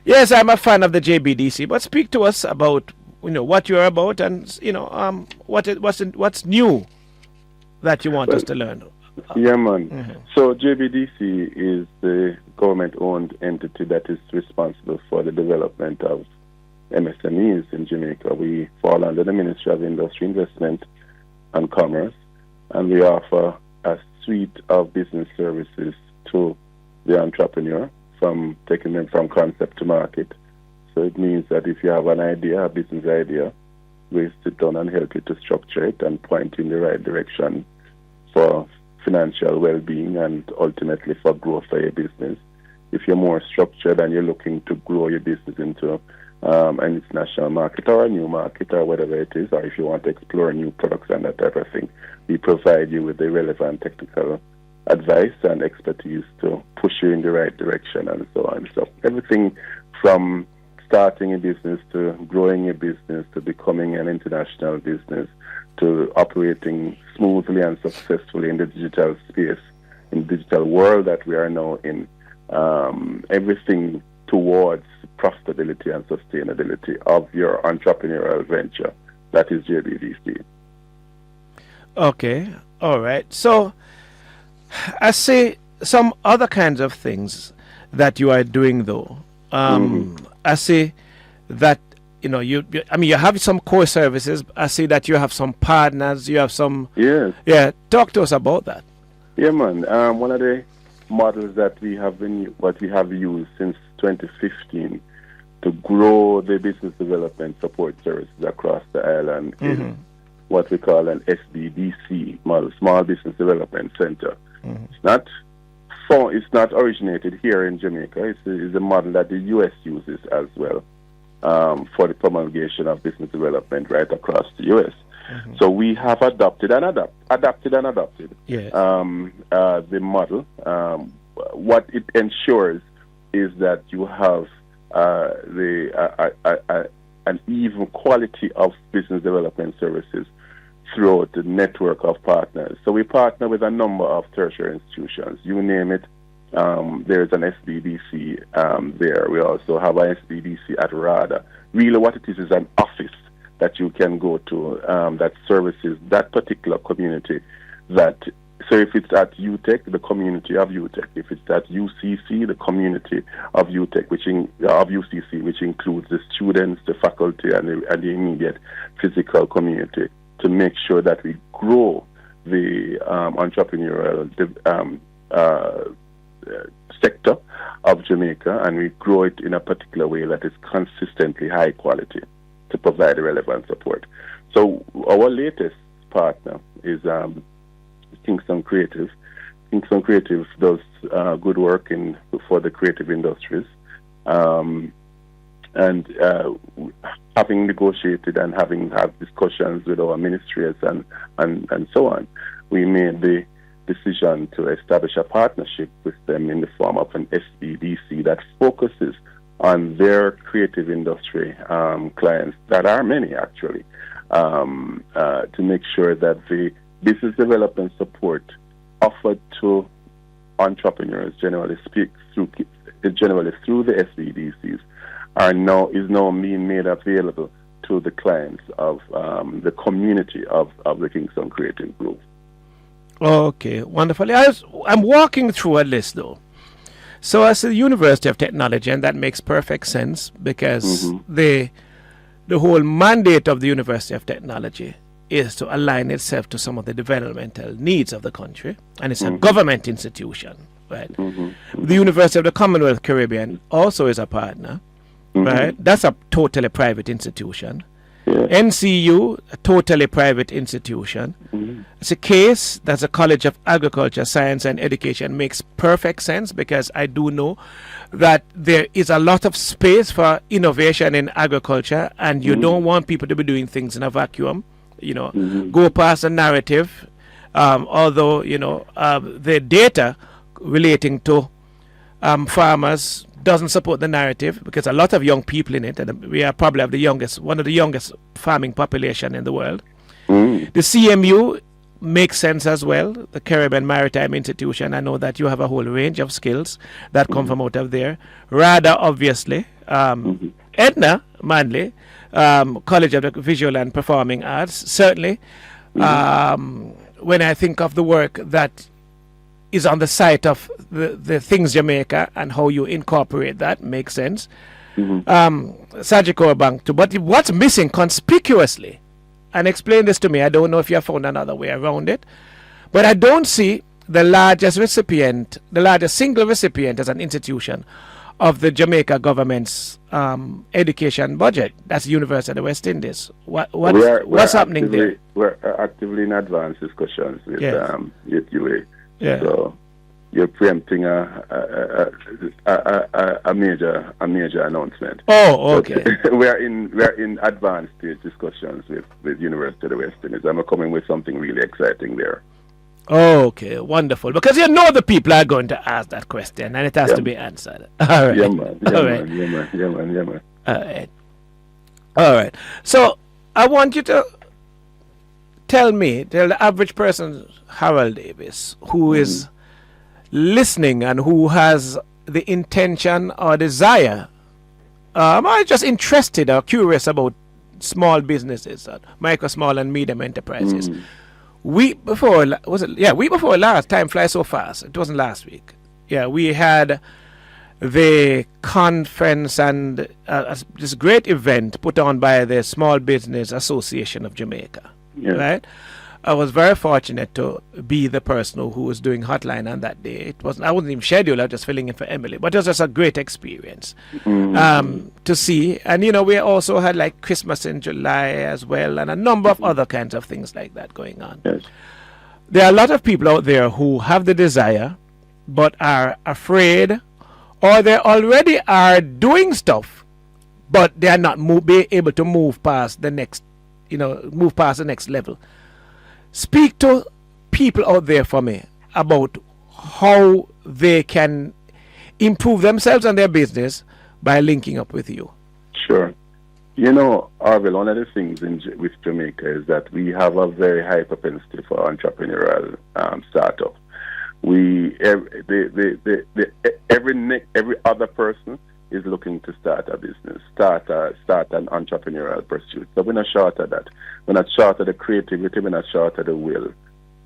Yes, I'm a fan of the JBDC, but speak to us about what you're about and what's new that you want us Well, to learn. yeah, man. Mhm. So JBDC is the government-owned entity that is responsible for the development of MSMEs in Jamaica. We fall under the Ministry of Industry, Investment and Commerce, and we offer a suite of business services to the entrepreneur, from taking them from concept to market. So it means that if you have an idea, a business idea, we sit down and help you to structure it and point in the right direction for financial well-being and ultimately for growth for your business. If you're more structured and you're looking to grow your business into an international market or a new market or whatever it is, or if you want to explore new products and that type of thing, we provide you with the relevant technical advice and expertise to push you in the right direction and so on. So everything from starting a business to growing a business to becoming an international business to operating smoothly and successfully in the digital space, in the digital world that we are now in, everything towards profitability and sustainability of your entrepreneurial venture. That is JBDC. Okay, all right. So I see some other kinds of things that you are doing, though. I see that you have some core services. I see that you have some partners. You have some. Yes. Yeah, talk to us about that. Yeah, man. One of the models that we have used since 2015 to grow the business development support services across the island is what we call an Sbdc model, Small Business Development Center. It's not originated here in Jamaica. It's a model that the U.S. uses as well for the promulgation of business development right across the U.S. So we have adopted Yes. the model. What it ensures is that you have an even quality of business development services throughout the network of partners. So we partner with a number of tertiary institutions. You name it, there's an SBDC there. We also have an SBDC at RADA. Really what it is an office that you can go to that services that particular community. So if it's at UTEC, the community of UTEC. If it's at UCC, the community of UTEC, of UCC, which includes the students, the faculty, and the immediate physical community, to make sure that we grow the entrepreneurial sector of Jamaica, and we grow it in a particular way that is consistently high quality to provide the relevant support. So our latest partner is Kingston Creative. Kingston Creative does good work for the creative industries. And having negotiated and having had discussions with our ministries and so on, we made the decision to establish a partnership with them in the form of an SBDC that focuses on their creative industry clients, that are many actually, to make sure that the business development support offered to entrepreneurs generally through the SBDCs is now being made available to the clients of the community of the Kingston Creative Group. Okay, wonderful. I'm walking through a list, though. So I see the University of Technology, and that makes perfect sense because the whole mandate of the University of Technology is to align itself to some of the developmental needs of the country, and it's a government institution, right? The University of the Commonwealth Caribbean also is a partner, right? That's a totally private institution. Yeah. NCU, a totally private institution. It's a case that's a College of Agriculture, Science and Education. Makes perfect sense because I do know that there is a lot of space for innovation in agriculture, and you don't want people to be doing things in a vacuum. Go past the narrative, although the data relating to farmers doesn't support the narrative because a lot of young people in it, and we are probably one of the youngest farming population in the world. The CMU makes sense as well. The Caribbean Maritime Institution, I know that you have a whole range of skills that come from out of there. Rather, obviously, Edna Manley, College of the Visual and Performing Arts, certainly. When I think of the work that is on the site of the Things Jamaica and how you incorporate that, makes sense. Sajiko Bank too. But what's missing conspicuously, and explain this to me, I don't know if you have found another way around it, but I don't see the largest recipient, the largest single recipient as an institution of the Jamaica government's education budget. That's the University of the West Indies. What's happening there? We're actively in advanced discussions with UA. Yeah. So you're preempting a major announcement. Oh, okay. we're in advanced stage discussions with University of the West Indies. I'm coming with something really exciting there. Okay, wonderful. Because you know the people are going to ask that question, and it has to be answered. All right. Yeah, man. Yeah, man. All right. So I want you to tell the average person, Harold Davis, who is listening and who has the intention or desire, or just interested or curious about small businesses, micro, small, and medium enterprises. Week before last, time flies so fast. It wasn't last week. Yeah, we had the conference and this great event put on by the Small Business Association of Jamaica. Yeah. Right? I was very fortunate to be the person who was doing hotline on that day. I wasn't even scheduled. I was just filling in for Emily. But it was just a great experience to see. And we also had like Christmas in July as well, and a number of other kinds of things like that going on. Yes. There are a lot of people out there who have the desire, but are afraid, or they already are doing stuff, but they are not be able to move past the next level. Speak to people out there for me about how they can improve themselves and their business by linking up with you. Sure. Arville, one of the things with Jamaica is that we have a very high propensity for entrepreneurial startup. Every other person is looking to start a business, start an entrepreneurial pursuit. So we're not short of that. We're not short of the creativity. We're not short of the will.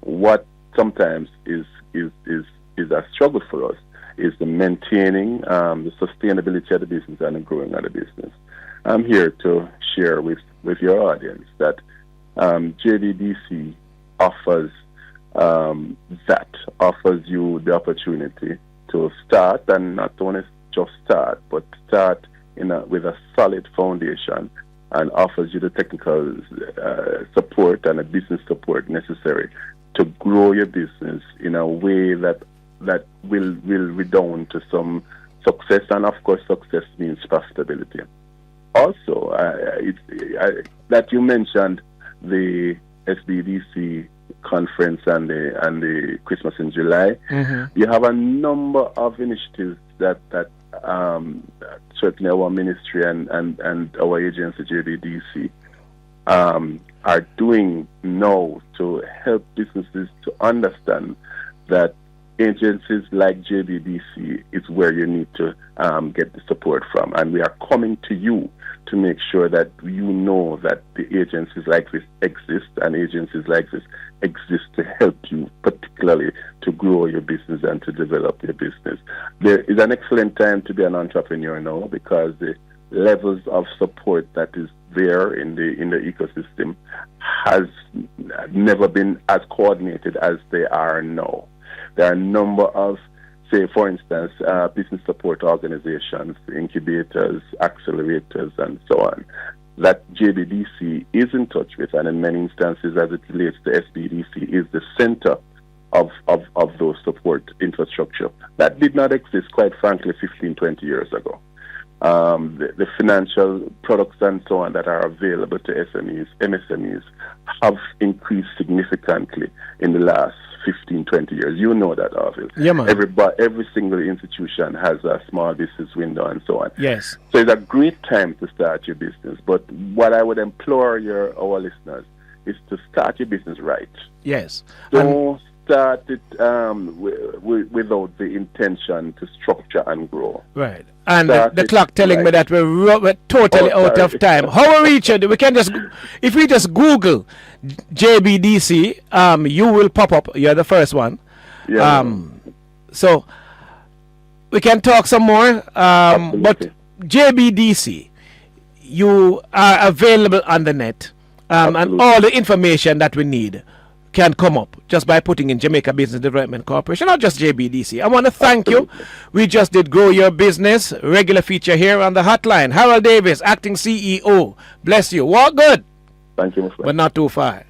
What sometimes is a struggle for us is the maintaining the sustainability of the business and the growing of the business. I'm here to share with your audience that Jbdc offers you the opportunity to start, and not only just start, but start with a solid foundation, and offers you the technical support and the business support necessary to grow your business in a way that will redound to some success. And of course, success means profitability. Also, that you mentioned the Sbdc conference and the Christmas in July. You have a number of initiatives that certainly our ministry and our agency Jbdc are doing now to help businesses to understand that agencies like Jbdc is where you need to get the support from, and we are coming to you to make sure that you know that the agencies like this exist, and agencies like this exist to help you, particularly to grow your business and to develop your business. There is an excellent time to be an entrepreneur now, because the levels of support that is there in the ecosystem has never been as coordinated as they are now. There are a number of, say, for instance, business support organizations, incubators, accelerators, and so on, that Jbdc is in touch with, and in many instances, as it relates to Sbdc, is the center of those support infrastructure. That did not exist, quite frankly, 15, 20 years ago. The financial products and so on that are available to MSMEs have increased significantly in the last 15, 20 years. You know that, Arville. Yeah, man. Every single institution has a small business window and so on. Yes. So it's a great time to start your business. But what I would implore our listeners is to start your business right. Yes. Don't start it without the intention to structure and grow. Right. And Start the it clock telling me right. that we're totally Oh, out sorry. of time. How we reach it? We can just, if we just Google JBDC, you will pop up. You're the first one. Yeah. So we can talk some more. But Absolutely. JBDC, you are available on the net, and Absolutely. all the information that we need can come up just by putting in Jamaica Business Development Corporation, not just JBDC. I want to thank you. We just did Grow Your Business, regular feature here on the hotline. Harold Davis, acting CEO. Bless you. Walk good, Thank you, my friend. but not too far.